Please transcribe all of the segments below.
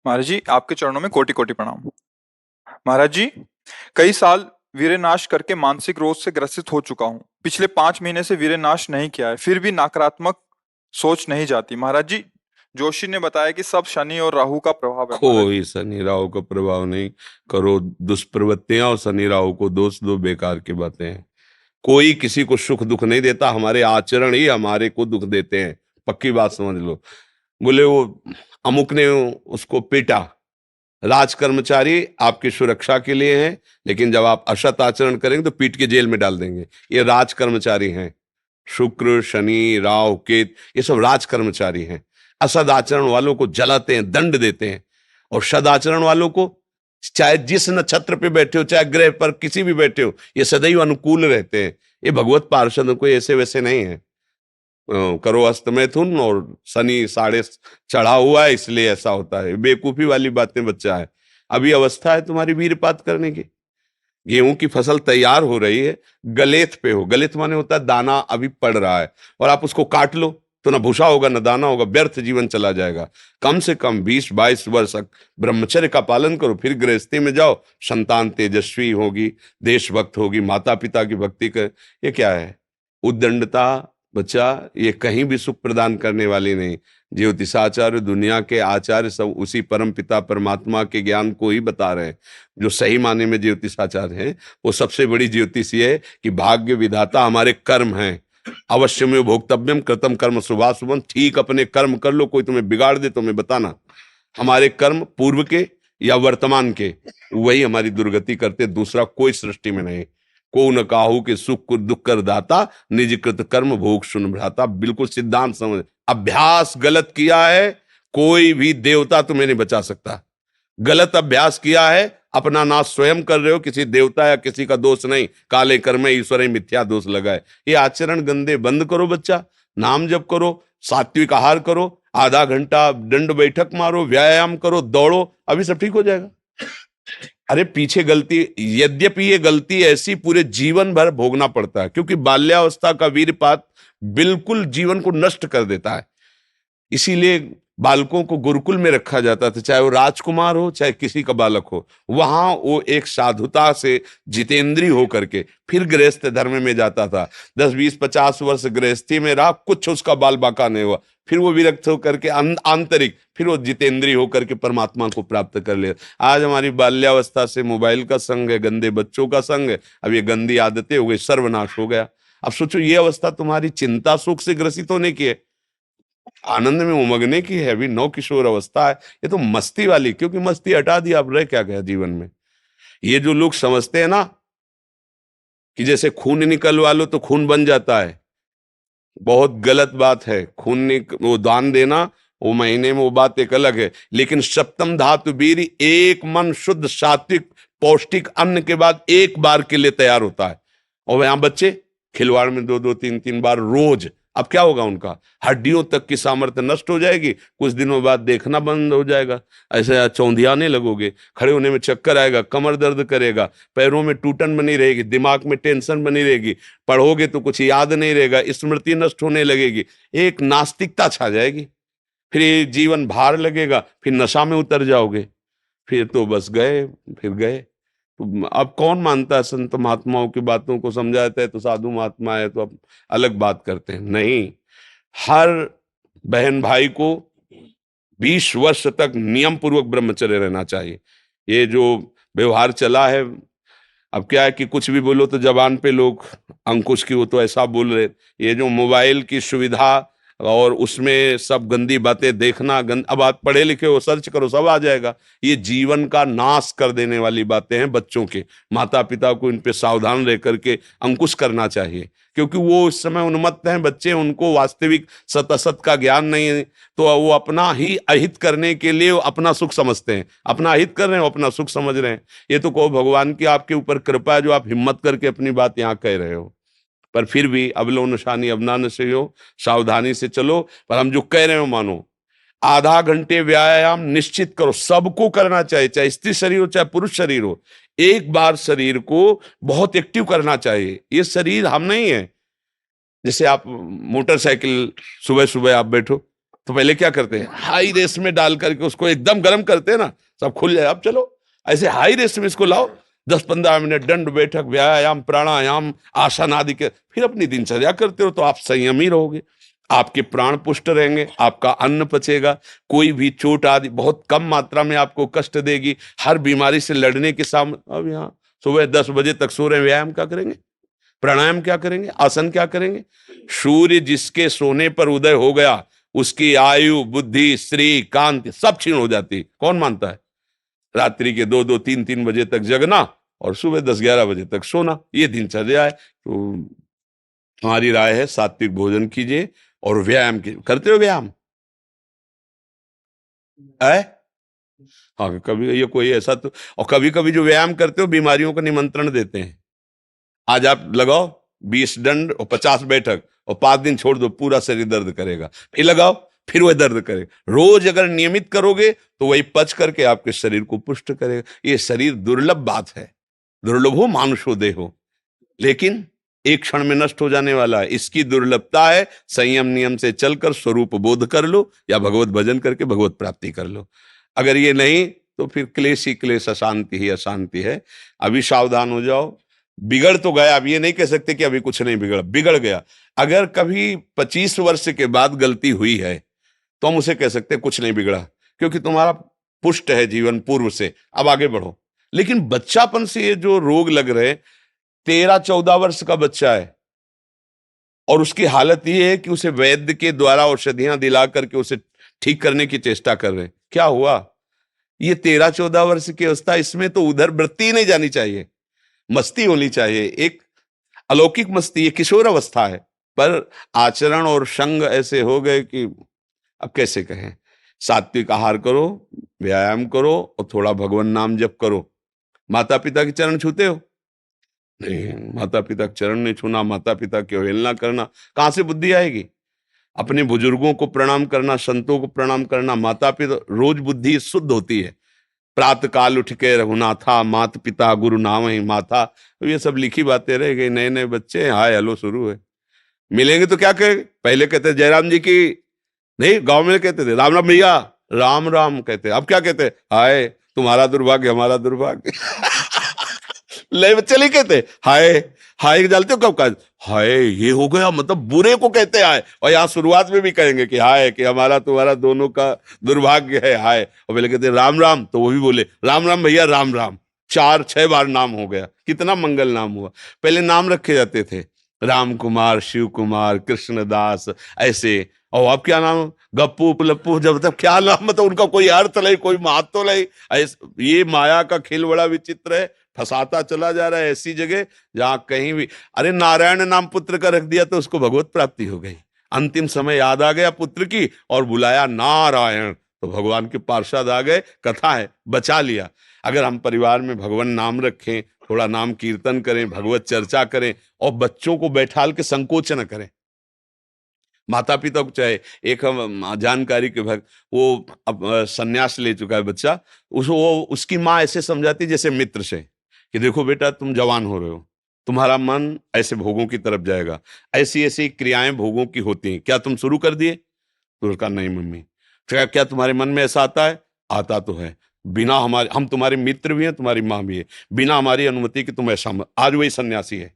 महाराज जी, आपके चरणों में कोटि कोटि प्रणाम। महाराज जी, कई साल वीर्यनाश करके मानसिक रोग से ग्रसित हो चुका हूँ। पिछले 5 महीने से वीर्यनाश नहीं किया है, फिर भी नकारात्मक सोच नहीं जाती। महाराज जी, जोशी ने बताया कि सब शनि और राहु का प्रभाव है। महाराज जी, कोई शनि राहु का प्रभाव नहीं। करो दुष्प्रवृत्तियां और शनि राहु को दोष दो, बेकार की बातें हैं। कोई किसी को सुख दुख नहीं देता, हमारे आचरण ही हमारे को दुख देते हैं। पक्की बात समझ लो। बोले वो अमुक ने उसको पीटा, राज कर्मचारी आपकी सुरक्षा के लिए हैं, लेकिन जब आप असत आचरण करेंगे तो पीट के जेल में डाल देंगे। ये राज कर्मचारी हैं। शुक्र शनि राहु केत ये सब राज कर्मचारी हैं। असद आचरण वालों को जलाते हैं, दंड देते हैं। और सदाचरण वालों को, चाहे जिस नक्षत्र पे बैठे हो, चाहे ग्रह पर किसी भी बैठे हो, ये सदैव अनुकूल रहते हैं। ये भगवत पार्षद कोई ऐसे वैसे नहीं है। करो अस्त मैथुन और शनि साढ़े चढ़ा हुआ है, इसलिए ऐसा होता है। बेवकूफी वाली बातें बच्चा है। अभी अवस्था है तुम्हारी वीरपात करने की। गेहूं की फसल तैयार हो रही है, गलेथ पे हो। गलेथ माने होता है दाना अभी पड़ रहा है, और आप उसको काट लो तो ना भूसा होगा ना दाना होगा, व्यर्थ जीवन चला जाएगा। कम से कम 20-22 वर्ष तक ब्रह्मचर्य का पालन करो, फिर गृहस्थी में जाओ। संतान तेजस्वी होगी, देशभक्त होगी, माता पिता की भक्ति कर। ये क्या है? उद्दंडता बच्चा, ये कहीं भी सुख प्रदान करने वाली नहीं। ज्योतिषाचार्य, दुनिया के आचार्य सब उसी परम पिता परमात्मा के ज्ञान को ही बता रहे हैं। जो सही माने में ज्योतिषाचार्य हैं, वो सबसे बड़ी ज्योतिष ये है कि भाग्य विधाता हमारे कर्म हैं। अवश्य में भोक्तव्यम कृतम कर्म शुभाशुभम। ठीक अपने कर्म कर लो, कोई तुम्हें बिगाड़ दे तो हमें बताना। हमारे कर्म पूर्व के या वर्तमान के, वही हमारी दुर्गति करते, दूसरा कोई सृष्टि में नहीं। को न काहू के सुख को दुख कर दाता, निज कृत कर्म भोग सुन भ्राता। बिल्कुल सिद्धांत समझ। अभ्यास गलत किया है, कोई भी देवता तुम्हें नहीं बचा सकता। गलत अभ्यास किया है, अपना नाश स्वयं कर रहे हो, किसी देवता या किसी का दोष नहीं। काले कर्म ईश्वर ही मिथ्या दोष लगाए। ये आचरण गंदे बंद करो बच्चा। नाम जप करो, सात्विक आहार करो, आधा घंटा दंड बैठक मारो, व्यायाम करो, दौड़ो, अभी सब ठीक हो जाएगा। अरे पीछे गलती, यद्यपि ये गलती ऐसी पूरे जीवन भर भोगना पड़ता है, क्योंकि बाल्यावस्था का वीरपात बिल्कुल जीवन को नष्ट कर देता है। इसीलिए बालकों को गुरुकुल में रखा जाता था, चाहे वो राजकुमार हो चाहे किसी का बालक हो। वहां वो एक साधुता से जितेंद्रीय होकर के फिर गृहस्थ धर्म में जाता था। 10-20-50 वर्ष गृहस्थी में रहा, कुछ उसका बाल बाका नहीं हुआ। फिर वो विरक्त होकर के आंतरिक, फिर वो जितेंद्रीय होकर के परमात्मा को प्राप्त कर ले। आज हमारी बाल्यावस्था से मोबाइल का संग है, गंदे बच्चों का संग है। अब ये गंदी आदतें हो गई, सर्वनाश हो गया। अब सोचो, ये अवस्था तुम्हारी चिंता सुख से ग्रसित होने की है, आनंद में उमगने की है। अभी नौ किशोर अवस्था है, ये तो मस्ती वाली। क्योंकि मस्ती हटा दी, अब रह क्या गया जीवन में? ये जो लोग समझते हैं ना कि जैसे खून निकलवा लो तो खून बन जाता है, बहुत गलत बात है। वो दान देना, वो महीने में वो बात एक अलग है, लेकिन सप्तम धातु वीर एक मन शुद्ध सात्विक पौष्टिक अन्न के बाद एक बार के लिए तैयार होता है। और यहां बच्चे खिलवाड़ में 2-2 3-3 बार रोज। अब क्या होगा? उनका हड्डियों तक की सामर्थ्य नष्ट हो जाएगी, कुछ दिनों बाद देखना बंद हो जाएगा, ऐसे चौंधियाने लगोगे, खड़े होने में चक्कर आएगा, कमर दर्द करेगा, पैरों में टूटन बनी रहेगी, दिमाग में टेंशन बनी रहेगी, पढ़ोगे तो कुछ याद नहीं रहेगा, स्मृति नष्ट होने लगेगी, एक नास्तिकता छा जाएगी। फिर ये जीवन भार लगेगा, फिर नशा में उतर जाओगे, फिर तो बस गए, फिर गए। तो अब कौन मानता है संत महात्माओं की बातों को? समझाते हैं तो साधु महात्मा है तो अब अलग बात करते हैं। नहीं, हर बहन भाई को 20 वर्ष तक नियम पूर्वक ब्रह्मचर्य रहना चाहिए। ये जो व्यवहार चला है, अब क्या है कि कुछ भी बोलो तो जबान पे लोग अंकुश की, वो तो ऐसा बोल रहे। ये जो मोबाइल की सुविधा और उसमें सब गंदी बातें देखना, अब आप पढ़े लिखे हो, सर्च करो, सब आ जाएगा। ये जीवन का नाश कर देने वाली बातें हैं बच्चों के। माता पिता को इन पे सावधान रह करके अंकुश करना चाहिए, क्योंकि वो इस समय उन्मत्त हैं बच्चे, उनको वास्तविक सत असत का ज्ञान नहीं है। तो वो अपना ही अहित करने के लिए अपना सुख समझते हैं, अपना अहित कर रहे हैं, अपना सुख समझ रहे हैं। ये तो कहो भगवान की आपके ऊपर कृपा है जो आप हिम्मत करके अपनी बात यहाँ कह रहे हो। पर फिर भी अबलो नशानी अबना नशे हो, सावधानी से चलो। पर हम जो कह रहे हो मानो। आधा घंटे व्यायाम निश्चित करो, सबको करना चाहिए, चाहे स्त्री शरीर हो चाहे पुरुष शरीर हो। एक बार शरीर को बहुत एक्टिव करना चाहिए। ये शरीर हम नहीं है। जैसे आप मोटरसाइकिल सुबह सुबह आप बैठो, तो पहले क्या करते हैं, हाई रेस में डाल करके उसको एकदम गर्म करते हैं ना, सब खुल जाए। अब चलो ऐसे हाई रेस में इसको लाओ, 10-15 मिनट दंड बैठक, व्यायाम, प्राणायाम, आसन आदि के, फिर अपनी दिनचर्या करते हो तो आप संयमी रहोगे, आपके प्राण पुष्ट रहेंगे, आपका अन्न पचेगा, कोई भी चोट आदि बहुत कम मात्रा में आपको कष्ट देगी, हर बीमारी से लड़ने के सामने। अब यहाँ सुबह 10 बजे तक सो रहे हैं, व्यायाम क्या करेंगे, प्राणायाम क्या करेंगे, आसन क्या करेंगे? सूर्य जिसके सोने पर उदय हो गया उसकी आयु, बुद्धि, स्त्री, कांति सब क्षीण हो जाती है। कौन मानता है? रात्रि के 2-2, 3-3 बजे तक जगना और सुबह 10-11 बजे तक सोना, ये दिनचर्या है। तो हमारी राय है सात्विक भोजन कीजिए और व्यायाम कीजिए। करते हो व्यायाम है? हाँ, कभी ये कोई ऐसा तो, और कभी कभी जो व्यायाम करते हो बीमारियों का निमंत्रण देते हैं। आज आप लगाओ 20 दंड और 50 बैठक और 5 दिन छोड़ दो, पूरा शरीर दर्द करेगा, फिर लगाओ फिर वह दर्द करेगा। रोज अगर नियमित करोगे तो वही पच करके आपके शरीर को पुष्ट करेगा। ये शरीर दुर्लभ बात है, दुर्लभो मानुषो देहो, लेकिन एक क्षण में नष्ट हो जाने वाला है। इसकी दुर्लभता है, संयम नियम से चलकर स्वरूप बोध कर लो या भगवत भजन करके भगवत प्राप्ति कर लो। अगर ये नहीं तो फिर क्लेश ही क्लेश, अशांति ही अशांति है। अभी सावधान हो जाओ। बिगड़ तो गया, अब ये नहीं कह सकते कि अभी कुछ नहीं बिगड़ा, बिगड़ गया। अगर कभी 25 वर्ष के बाद गलती हुई है तो हम उसे कह सकते हैं कुछ नहीं बिगड़ा, क्योंकि तुम्हारा पुष्ट है जीवन पूर्व से, अब आगे बढ़ो। लेकिन बच्चापन से ये जो रोग लग रहे, 13-14 वर्ष का बच्चा है और उसकी हालत ये है कि उसे वैद्य के द्वारा औषधियां दिला करके उसे ठीक करने की चेष्टा कर रहे हैं। क्या हुआ? ये 13-14 वर्ष की अवस्था, इसमें तो उधर वृत्ति नहीं जानी चाहिए, मस्ती होनी चाहिए, एक अलौकिक मस्ती। ये किशोर अवस्था है, पर आचरण और संग ऐसे हो गए कि अब कैसे कहें। सात्विक आहार करो, व्यायाम करो और थोड़ा भगवान नाम जप करो। माता पिता के चरण छूते हो? नहीं, माता पिता के चरण नहीं छूना, माता पिता की अवहेलना करना, कहां से बुद्धि आएगी? अपने बुजुर्गों को प्रणाम करना, संतों को प्रणाम करना, माता पिता, रोज बुद्धि शुद्ध होती है। प्रातः काल उठ के रघुनाथा, मात पिता गुरु नाम ही माथा। तो ये सब लिखी बातें रह गई। नए नए बच्चे हाय हेलो शुरू है, मिलेंगे तो क्या कहे, पहले कहते जयराम जी की, नहीं गांव में कहते थे राम राम भैया, राम राम कहते। अब क्या कहते? हाय तुम्हारा दुर्भाग्य हमारा दुर्भाग्य। ले बच्चे नहीं कहते हाय, हाय जानते हो कब का? हाय ये हो गया, मतलब बुरे को कहते हैं हाय। और यहाँ शुरुआत में भी कहेंगे कि हाय, कि हमारा तुम्हारा दोनों का दुर्भाग्य है हाय। और पहले कहते राम राम, तो वो भी बोले राम राम भैया राम राम। 4-6 बार नाम हो गया, कितना मंगल नाम हुआ। पहले नाम रखे जाते थे, राम कुमार, शिव कुमार, कृष्णदास, ऐसे। और अब क्या नाम? गप्पू लप्पू, जब तक क्या नाम, मतलब उनका कोई अर्थ नहीं, कोई महत्व नहीं। ये माया का खेल बड़ा विचित्र है, फंसाता चला जा रहा है ऐसी जगह जहां कहीं भी। अरे नारायण नाम पुत्र का रख दिया तो उसको भगवत प्राप्ति हो गई। अंतिम समय याद आ गया पुत्र की और बुलाया नारायण, तो भगवान के पार्षद आ गए, कथा है, बचा लिया। अगर हम परिवार में भगवान नाम रखें, थोड़ा नाम कीर्तन करें, भगवत चर्चा करें और बच्चों को बैठाल के संकोच न करें। माता पिता को चाहे, एक हम जानकारी के भक्त, वो अब संन्यास ले चुका है बच्चा, वो उसकी माँ ऐसे समझाती जैसे मित्र से कि देखो बेटा तुम जवान हो रहे हो, तुम्हारा मन ऐसे भोगों की तरफ जाएगा, ऐसी ऐसी क्रियाएं भोगों की होती हैं, क्या तुम शुरू कर दिए? तो उसका नहीं मम्मी। क्या तुम्हारे मन में ऐसा आता है? आता तो है, बिना हमारे, हम तुम्हारे मित्र भी हैं, तुम्हारी माँ भी है, बिना हमारी अनुमति कि तुम ऐसा मत। आज वही सन्यासी है,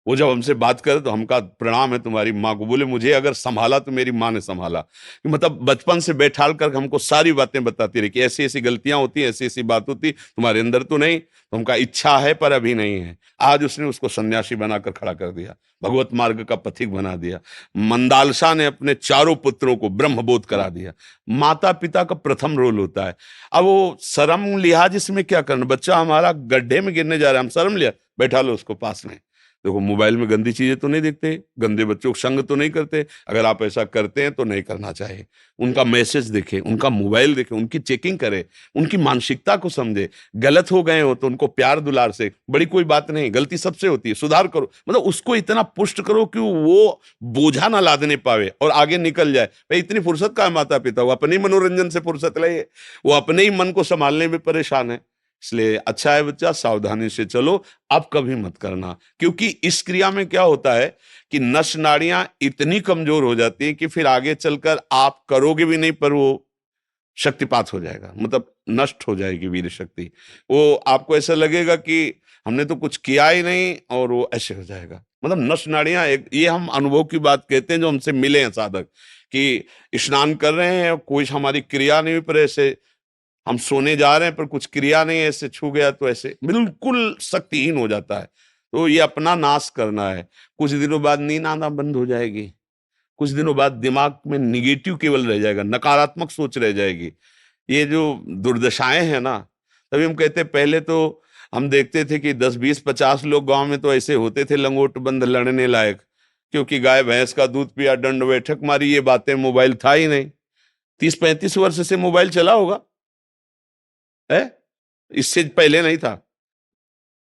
वो जब हमसे बात करे तो हमका प्रणाम है तुम्हारी माँ को, बोले मुझे अगर संभाला तो मेरी माँ ने संभाला। मतलब बचपन से बैठाल कर हमको सारी बातें बताती रही कि ऐसी ऐसी गलतियां होती, ऐसी ऐसी बात होती, तुम्हारे अंदर तो नहीं, तो हमका इच्छा है पर अभी नहीं है। आज उसने उसको सन्यासी बनाकर खड़ा कर दिया, भगवत मार्ग का पथिक बना दिया। मंदालसा ने अपने चारों पुत्रों को ब्रह्मबोध करा दिया। माता पिता का प्रथम रोल होता है। अब वो शर्म लिहाज इसमें क्या करना, बच्चा हमारा गड्ढे में गिरने जा रहा है, हम शर्म लिया, बैठा लो उसको पास में। देखो मोबाइल में गंदी चीजें तो नहीं देखते, गंदे बच्चों को संग तो नहीं करते, अगर आप ऐसा करते हैं तो नहीं करना चाहिए। उनका मैसेज देखें, उनका मोबाइल देखें, उनकी चेकिंग करें, उनकी मानसिकता को समझे। गलत हो गए हो तो उनको प्यार दुलार से, बड़ी कोई बात नहीं, गलती सबसे होती है, सुधार करो। मतलब उसको इतना पुष्ट करो कि वो बोझा ना लादने पावे और आगे निकल जाए। भाई इतनी फुर्सत का है माता पिता, वो अपने ही मनोरंजन से फुर्सत ले, वो अपने ही मन को संभालने में परेशान है। इसलिए अच्छा है बच्चा, सावधानी से चलो, अब कभी मत करना। क्योंकि इस क्रिया में क्या होता है कि नस नाड़ियां इतनी कमजोर हो जाती है कि फिर आगे चलकर आप करोगे भी नहीं, पर वो शक्तिपात हो जाएगा, मतलब नष्ट हो जाएगी वीर शक्ति। वो आपको ऐसा लगेगा कि हमने तो कुछ किया ही नहीं, और वो ऐसे हो जाएगा। मतलब नस नाड़ियां एक, ये हम अनुभव की बात कहते हैं जो हमसे मिले हैं साधक, कि स्नान कर रहे हैं, कोई हमारी क्रिया नहीं हुई, पर ऐसे हम सोने जा रहे हैं पर कुछ क्रिया नहीं है, ऐसे छू गया तो ऐसे बिल्कुल शक्तिहीन हो जाता है। तो ये अपना नाश करना है। कुछ दिनों बाद नींद आना बंद हो जाएगी, कुछ दिनों बाद दिमाग में निगेटिव केवल रह जाएगा, नकारात्मक सोच रह जाएगी। ये जो दुर्दशाएं हैं ना, तभी हम कहते हैं, पहले तो हम देखते थे कि 10 20 50 लोग गांव में तो ऐसे होते थे लंगोट बंद लड़ने लायक, क्योंकि गाय भैंस का दूध पिया, दंड बैठक मारी, ये बातें, मोबाइल था ही नहीं। 30 35 वर्ष से मोबाइल चला होगा है, इससे पहले नहीं था।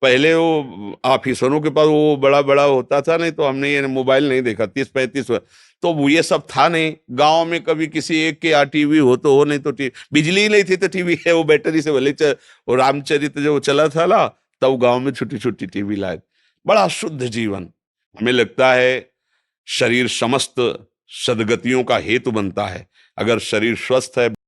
पहले वो ऑफिसरों के पास वो बड़ा बड़ा होता था, नहीं तो हमने ये मोबाइल नहीं देखा 30 35 वर्ष। तो वो ये सब था नहीं गांव में, कभी किसी एक के यहाँ टीवी हो तो हो, नहीं तो टीवी, बिजली ही नहीं थी तो टीवी है, वो बैटरी से भले वो रामचरित जो चला था ना, तब गांव में छोटी छोटी टीवी लाए। बड़ा शुद्ध जीवन। हमें लगता है शरीर समस्त सदगतियों का हेतु बनता है। अगर शरीर स्वस्थ है,